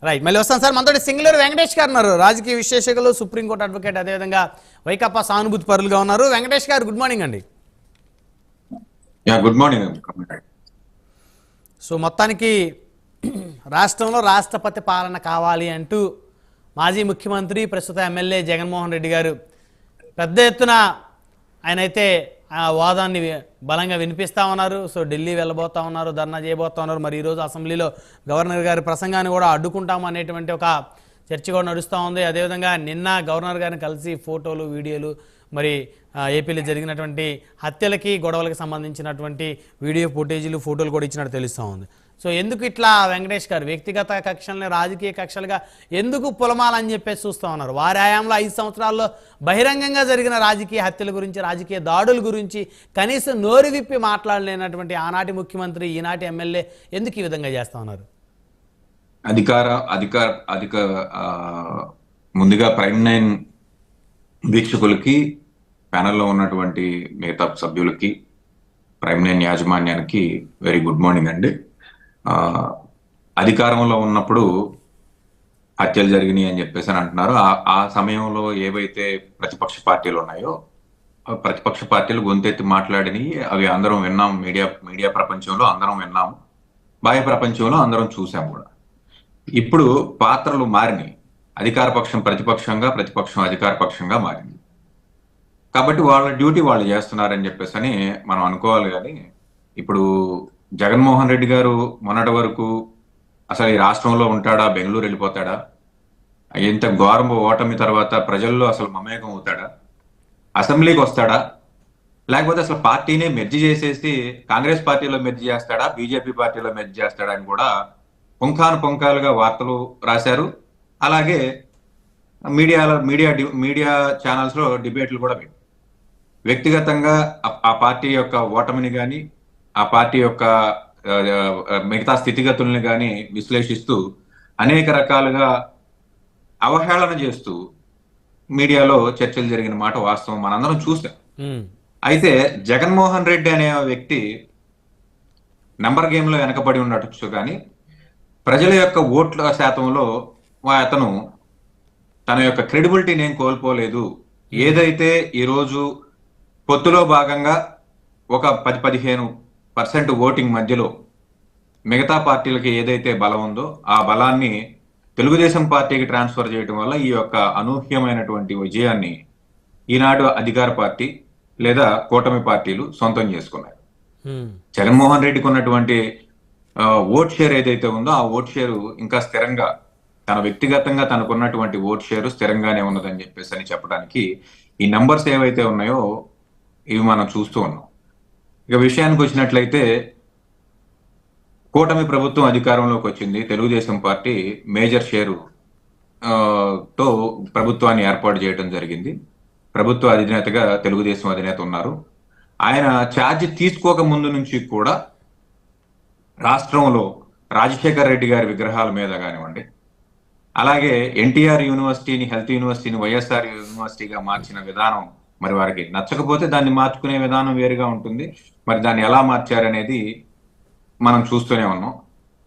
Right, మళ్ళీ వస్తాను sir. మనతో సింగళూరు వెంకటేష్ గారు ఉన్నారు, రాజకీయ విశ్లేషకులు, సుప్రీంకోర్టు అడ్వకేట్, అదేవిధంగా వైకాపా సానుభూతి పరులుగా ఉన్నారు. వెంకటేష్ గారు గుడ్ మార్నింగ్ అండి. Good morning. సో మొత్తానికి రాష్ట్రంలో రాష్ట్రపతి పాలన కావాలి అంటూ మాజీ ముఖ్యమంత్రి ప్రస్తుత ఎమ్మెల్యే జగన్మోహన్ రెడ్డి గారు పెద్ద ఎత్తున ఆయనైతే ఆ వాదాన్ని బలంగా వినిపిస్తూ ఉన్నారు. సో ఢిల్లీ వెళ్ళబోతా ఉన్నారు, ధర్నా చేయబోతా ఉన్నారు. మరి ఈరోజు అసెంబ్లీలో గవర్నర్ గారి ప్రసంగాన్ని కూడా అడ్డుకుంటాము అనేటువంటి ఒక చర్చ కూడా నడుస్తూ ఉంది. అదేవిధంగా నిన్న గవర్నర్ గారిని కలిసి ఫోటోలు, వీడియోలు, మరి ఏపీలో జరిగినటువంటి హత్యలకి, గొడవలకు సంబంధించినటువంటి వీడియో ఫుటేజీలు, ఫోటోలు కూడా ఇచ్చినట్టు తెలుస్తూ ఉంది. సో ఎందుకు ఇట్లా వెంకటేష్ గారు వ్యక్తిగత కక్షల్ని రాజకీయ కక్షలుగా ఎందుకు పొలమాలని చెప్పేసి చూస్తూ ఉన్నారు? వారి హయాంలో 5 సంవత్సరాల్లో బహిరంగంగా జరిగిన రాజకీయ హత్యల గురించి, రాజకీయ దాడుల గురించి కనీసం నోరు విప్పి మాట్లాడలేనటువంటి ఆనాటి ముఖ్యమంత్రి, ఈనాటి ఎమ్మెల్యే ఎందుకు ఈ విధంగా చేస్తూ ఉన్నారు? ముందుగా ప్రైమ్ 9 వీక్షకులకి, ప్యానెల్లో ఉన్నటువంటి మిగతా సభ్యులకి, ప్రైమ్ 9 యాజమాన్యానికి వెరీ గుడ్ మార్నింగ్ అండి. అధికారంలో ఉన్నప్పుడు హత్యలు జరిగినాయి అని చెప్పేసి అంటున్నారు. ఆ సమయంలో ఏవైతే ప్రతిపక్ష పార్టీలు ఉన్నాయో ప్రతిపక్ష పార్టీలు గొంతెత్తి మాట్లాడినవి అవి అందరం విన్నాం. మీడియా ప్రపంచంలో అందరం విన్నాము, బాహ్య ప్రపంచంలో అందరం చూసాం కూడా. ఇప్పుడు పాత్రలు మారినాయి. అధికార పక్షం ప్రతిపక్షంగా, ప్రతిపక్షం అధికార పక్షంగా మారింది. కాబట్టి వాళ్ళ డ్యూటీ వాళ్ళు చేస్తున్నారని చెప్పేసి అని మనం అనుకోవాలి. కానీ ఇప్పుడు జగన్మోహన్ రెడ్డి గారు మొన్నటి వరకు అసలు ఈ రాష్ట్రంలో ఉంటాడా, బెంగళూరు వెళ్ళిపోతాడా, ఇంత ఘోరం ఓటమి తర్వాత ప్రజల్లో అసలు మమేకం అవుతాడా, అసెంబ్లీకి వస్తాడా, లేకపోతే అసలు పార్టీనే మెర్జి చేసేసి కాంగ్రెస్ పార్టీలో మెర్జి చేస్తాడా, బీజేపీ పార్టీలో మెర్జి చేస్తాడా అని కూడా పుంఖానుపుంఖాలుగా వార్తలు రాశారు. అలాగే మీడియా ఛానల్స్ లో డిబేట్లు కూడా పెట్టి వ్యక్తిగతంగా ఆ పార్టీ యొక్క ఓటమిని కానీ, ఆ పార్టీ యొక్క మిగతా స్థితిగతుల్ని కానీ విశ్లేషిస్తూ అనేక రకాలుగా అవహేళన చేస్తూ మీడియాలో చర్చలు జరిగిన మాట వాస్తవం, మనందరం చూసాం. అయితే జగన్మోహన్ రెడ్డి అనే వ్యక్తి నంబర్ గేమ్ లో వెనకబడి ఉన్నట్టు కానీ ప్రజల యొక్క ఓట్ల శాతంలో అతను తన యొక్క క్రెడిబిలిటీని ఏం కోల్పోలేదు. ఏదైతే ఈరోజు పొత్తులో భాగంగా ఒక 10-15% ఓటింగ్ మధ్యలో మిగతా పార్టీలకి ఏదైతే బలం ఉందో ఆ బలాన్ని తెలుగుదేశం పార్టీకి ట్రాన్స్ఫర్ చేయడం వల్ల ఈ యొక్క అనూహ్యమైనటువంటి విజయాన్ని ఈనాడు అధికార పార్టీ లేదా కూటమి పార్టీలు సొంతం చేసుకున్నాయి. జగన్మోహన్ రెడ్డికి ఉన్నటువంటి ఓట్ షేర్ ఏదైతే ఉందో ఆ ఓట్ షేరు ఇంకా స్థిరంగా, తన వ్యక్తిగతంగా తనకున్నటువంటి ఓట్ షేరు స్థిరంగానే ఉన్నదని చెప్పేసి అని చెప్పడానికి ఈ నంబర్స్ ఏవైతే ఉన్నాయో ఇవి మనం చూస్తూ ఉన్నాం. ఇక విషయానికి వచ్చినట్లయితే కూటమి ప్రభుత్వం అధికారంలోకి వచ్చింది. తెలుగుదేశం పార్టీ మేజర్ షేరు తో ప్రభుత్వాన్ని ఏర్పాటు చేయడం జరిగింది. ప్రభుత్వ అధినేతగా తెలుగుదేశం అధినేత ఉన్నారు. ఆయన ఛార్జ్ తీసుకోక ముందు నుంచి కూడా రాష్ట్రంలో రాజశేఖర్ రెడ్డి గారి విగ్రహాల మీద కానివ్వండి, అలాగే ఎన్టీఆర్ యూనివర్సిటీని, హెల్త్ యూనివర్సిటీని వైఎస్ఆర్ యూనివర్సిటీగా మార్చిన విధానం మరి వారికి నచ్చకపోతే దాన్ని మార్చుకునే విధానం వేరుగా ఉంటుంది. మరి దాన్ని ఎలా మార్చారనేది మనం చూస్తూనే ఉన్నాం.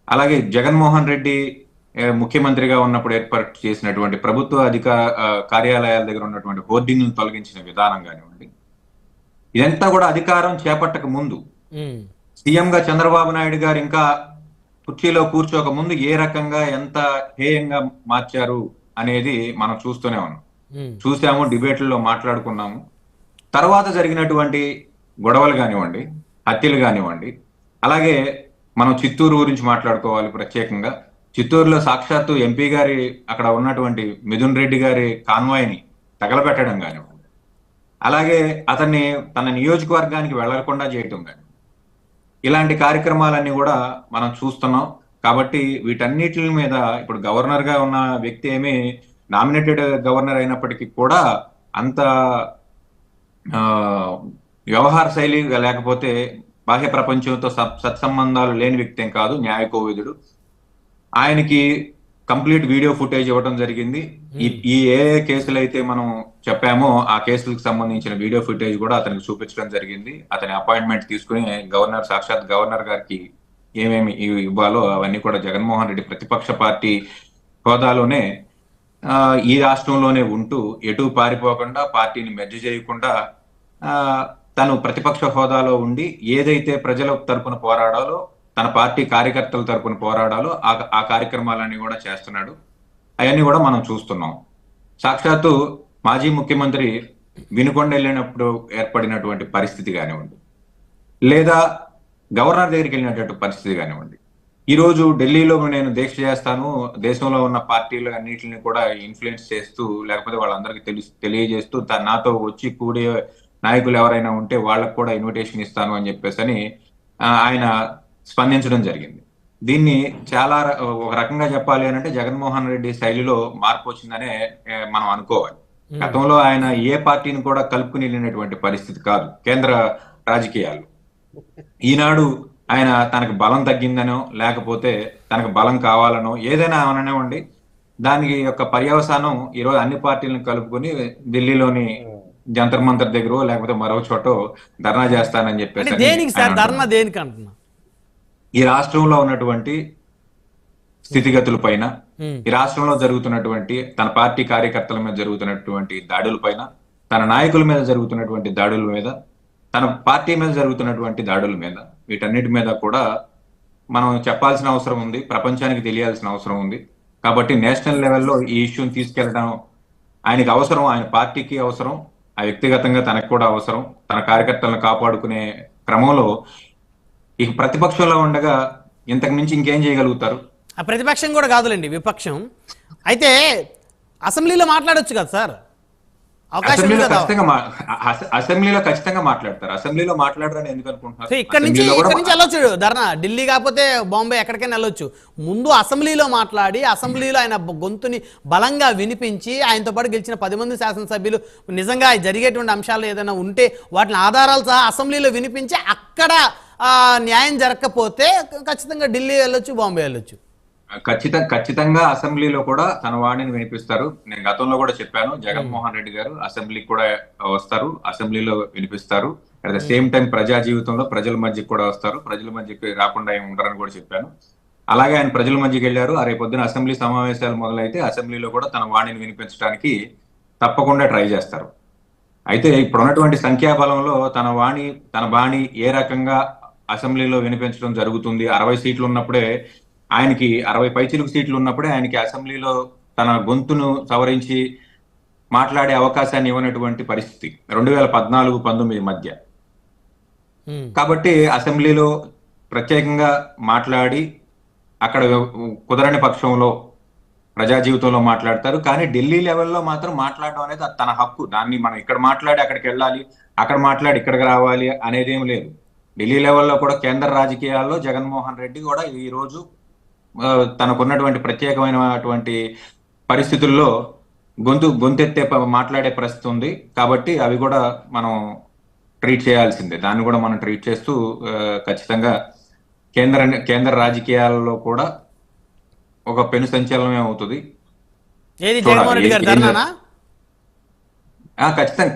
అలాగే జగన్మోహన్ రెడ్డి ముఖ్యమంత్రిగా ఉన్నప్పుడు ఏర్పాటు చేసినటువంటి ప్రభుత్వ కార్యాలయాల దగ్గర ఉన్నటువంటి హోర్డింగ్లను తొలగించిన విధానం కానివ్వండి, ఇదంతా కూడా అధికారం చేపట్టక ముందు సీఎంగా చంద్రబాబు నాయుడు గారు ఇంకా కుర్చీలో కూర్చోక ముందు ఏ రకంగా ఎంత హేయంగా మార్చారు అనేది మనం చూస్తూనే ఉన్నాం, చూసాము, డిబేట్లలో మాట్లాడుకున్నాము. తర్వాత జరిగినటువంటి గొడవలు కానివ్వండి, హత్యలు కానివ్వండి, అలాగే మనం చిత్తూరు గురించి మాట్లాడుకోవాలి ప్రత్యేకంగా. చిత్తూరులో సాక్షాత్తు ఎంపీ గారి అక్కడ ఉన్నటువంటి మిథున్ రెడ్డి గారి కాన్వాయ్ని తగలబెట్టడం కానివ్వండి, అలాగే అతన్ని తన నియోజకవర్గానికి వెళ్లకుండా చేయటం కానీ, ఇలాంటి కార్యక్రమాలన్నీ కూడా మనం చూస్తున్నాం. కాబట్టి వీటన్నిటి మీద ఇప్పుడు గవర్నర్ గా ఉన్న వ్యక్తి ఏమీ నామినేటెడ్ గవర్నర్ అయినప్పటికీ కూడా అంత వ్యవహార శైలి లేకపోతే బాహ్య ప్రపంచంతో సత్సంబంధాలు లేని వ్యక్తి ఏం కాదు, న్యాయ కోవిదుడు. ఆయనకి కంప్లీట్ వీడియో ఫుటేజ్ ఇవ్వడం జరిగింది. ఈ ఏ కేసులు అయితే మనం చెప్పామో ఆ కేసులకు సంబంధించిన వీడియో ఫుటేజ్ కూడా అతనికి చూపించడం జరిగింది. అతని అపాయింట్మెంట్ తీసుకుని సాక్షాత్ గవర్నర్ గారికి ఏమేమి ఇవ్వాలో అవన్నీ కూడా జగన్మోహన్ రెడ్డి ప్రతిపక్ష పార్టీ హోదాలోనే ఆ, ఈ రాష్ట్రంలోనే ఉంటూ ఎటు పారిపోకుండా పార్టీని మెర్జ్ చేయకుండా ఆ, తను ప్రతిపక్ష హోదాలో ఉండి ఏదైతే ప్రజల తరపున పోరాడాలో తన పార్టీ కార్యకర్తల తరపున పోరాడాలో ఆ కార్యక్రమాలన్నీ కూడా చేస్తున్నాడు. అవన్నీ కూడా మనం చూస్తున్నాం. సాక్షాత్తు మాజీ ముఖ్యమంత్రి వినుకొండ వెళ్ళినప్పుడు ఏర్పడినటువంటి పరిస్థితి కానివ్వండి, లేదా గవర్నర్ దగ్గరికి వెళ్ళినటువంటి పరిస్థితి కానివ్వండి, ఈ రోజు ఢిల్లీలో నేను దీక్ష చేస్తాను, దేశంలో ఉన్న పార్టీలు అన్నిటిని కూడా ఇన్ఫ్లుయెన్స్ చేస్తూ లేకపోతే వాళ్ళందరికీ తెలియజేస్తూ నాతో వచ్చి కూడే నాయకులు ఎవరైనా ఉంటే వాళ్ళకు కూడా ఇన్విటేషన్ ఇస్తాను అని చెప్పేసి ఆయన స్పందించడం జరిగింది. దీన్ని చాలా ఒక రకంగా చెప్పాలి అని అంటే జగన్మోహన్ రెడ్డి శైలిలో మార్పు వచ్చిందనే మనం అనుకోవాలి. గతంలో ఆయన ఏ పార్టీని కూడా కలుపుకుని వెళ్ళినటువంటి పరిస్థితి కాదు కేంద్ర రాజకీయాలు. ఈనాడు ఆయన తనకు బలం తగ్గిందనో లేకపోతే తనకు బలం కావాలనో ఏదైనా అననివ్వండి, దానికి యొక్క పర్యవసానం ఈరోజు అన్ని పార్టీలను కలుపుకొని ఢిల్లీలోని జంతర్ మంతర్ దగ్గర లేకపోతే మరో చోట ధర్నా చేస్తానని చెప్పేసి దేనికి సార్ ధర్నా దేనికి అంటున్నా? ఈ రాష్ట్రంలో ఉన్నటువంటి స్థితిగతుల పైన, ఈ రాష్ట్రంలో జరుగుతున్నటువంటి తన పార్టీ కార్యకర్తల మీద జరుగుతున్నటువంటి దాడుల పైన, తన నాయకుల మీద జరుగుతున్నటువంటి దాడుల మీద, తన పార్టీ మీద జరుగుతున్నటువంటి దాడుల మీద, వీటన్నిటి మీద కూడా మనం చెప్పాల్సిన అవసరం ఉంది, ప్రపంచానికి తెలియాల్సిన అవసరం ఉంది. కాబట్టి నేషనల్ లెవెల్లో ఈ ఇష్యూని తీసుకెళ్లడం ఆయనకి అవసరం, ఆయన పార్టీకి అవసరం, ఆ వ్యక్తిగతంగా తనకు కూడా అవసరం. తన కార్యకర్తలను కాపాడుకునే క్రమంలో ఈ ప్రతిపక్షంలో ఉండగా ఇంతకు మించి ఇంకేం చేయగలుగుతారు? ఆ ప్రతిపక్షం కూడా కాదులేండి, విపక్షం. అయితే అసెంబ్లీలో మాట్లాడొచ్చు కదా సార్, అవకాశం ఉంది కదా. అసెంబ్లీలో ఖచ్చితంగా మాట్లాడతారు. అసెంబ్లీలో మాట్లాడరని ఎందుకు అనుకుంటున్నారు? ఇక్కడ నుంచి వెళ్ళొచ్చు ధర్నా, ఢిల్లీ కాకపోతే బాంబే ఎక్కడికైనా వెళ్ళొచ్చు. ముందు అసెంబ్లీలో మాట్లాడి అసెంబ్లీలో ఆయన గొంతుని బలంగా వినిపించి ఆయనతో పాటు గెలిచిన 10 మంది శాసనసభ్యులు నిజంగా జరిగేటువంటి అంశాలు ఏదైనా ఉంటే వాటిని ఆధారాలు సహా అసెంబ్లీలో వినిపించి అక్కడ న్యాయం జరగకపోతే ఖచ్చితంగా ఢిల్లీ వెళ్ళొచ్చు, బాంబే వెళ్ళొచ్చు. ఖచ్చితంగా అసెంబ్లీలో కూడా తన వాణిని వినిపిస్తారు. నేను గతంలో కూడా చెప్పాను, జగన్మోహన్ రెడ్డి గారు అసెంబ్లీకి కూడా వస్తారు, అసెంబ్లీలో వినిపిస్తారు. అట్ ద సేమ్ టైం ప్రజా జీవితంలో ప్రజల మధ్యకి కూడా వస్తారు, ప్రజల మధ్యకి రాకుండా ఏమి ఉండరని కూడా చెప్పాను. అలాగే ఆయన ప్రజల మధ్యకి వెళ్ళారు. రేపొద్దున అసెంబ్లీ సమావేశాలు మొదలైతే అసెంబ్లీలో కూడా తన వాణిని వినిపించడానికి తప్పకుండా ట్రై చేస్తారు. అయితే ఇప్పుడున్నటువంటి సంఖ్యాబలంలో తన బాణి ఏ రకంగా అసెంబ్లీలో వినిపించడం జరుగుతుంది? 60 సీట్లు ఉన్నప్పుడే ఆయనకి 60 పైచిలుకు సీట్లు ఉన్నప్పుడే ఆయనకి అసెంబ్లీలో తన గొంతును సవరించి మాట్లాడే అవకాశాన్ని ఇవ్వనటువంటి పరిస్థితి 2014-19 మధ్య. కాబట్టి అసెంబ్లీలో ప్రత్యేకంగా మాట్లాడి అక్కడ కుదరని పక్షంలో ప్రజా జీవితంలో మాట్లాడతారు. కానీ ఢిల్లీ లెవెల్లో మాత్రం మాట్లాడడం అనేది తన హక్కు. దాన్ని మనం ఇక్కడ మాట్లాడి అక్కడికి వెళ్ళాలి, అక్కడ మాట్లాడి ఇక్కడికి రావాలి అనేది ఏం లేదు. ఢిల్లీ లెవెల్లో కూడా కేంద్ర రాజకీయాల్లో జగన్మోహన్ రెడ్డి కూడా ఈ రోజు తనకున్నటువంటి ప్రత్యేకమైనటువంటి పరిస్థితుల్లో గొంతెత్తే మాట్లాడే పరిస్థితి ఉంది. కాబట్టి అవి కూడా మనం ట్రీట్ చేయాల్సిందే. దాన్ని కూడా మనం ట్రీట్ చేస్తూ ఖచ్చితంగా కేంద్ర రాజకీయాల్లో కూడా ఒక పెను సంచలనమే అవుతుంది. ఖచ్చితంగా